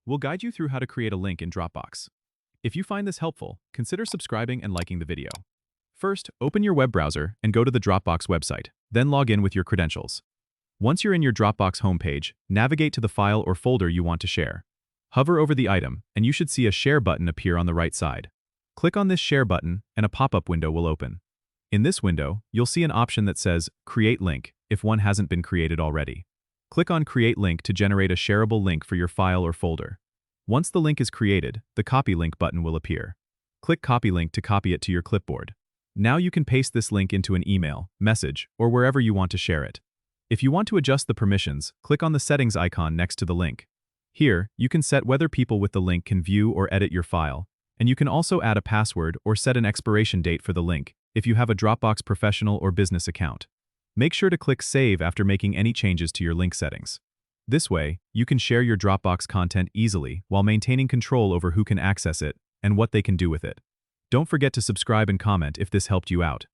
we'll guide you through how to create a link in Dropbox. If you find this helpful, consider subscribing and liking the video. First, open your web browser and go to the Dropbox website, then log in with your credentials. Once you're in your Dropbox homepage, navigate to the file or folder you want to share. Hover over the item, and you should see a Share button appear on the right side. Click on this Share button, and a pop-up window will open. In this window, you'll see an option that says Create Link if one hasn't been created already. Click on Create Link to generate a shareable link for your file or folder. Once the link is created, the Copy Link button will appear. Click Copy Link to copy it to your clipboard. Now you can paste this link into an email, message, or wherever you want to share it. If you want to adjust the permissions, click on the Settings icon next to the link. Here, you can set whether people with the link can view or edit your file, and you can also add a password or set an expiration date for the link if you have a Dropbox professional or business account. Make sure to click Save after making any changes to your link settings. This way, you can share your Dropbox content easily while maintaining control over who can access it and what they can do with it. Don't forget to subscribe and comment if this helped you out.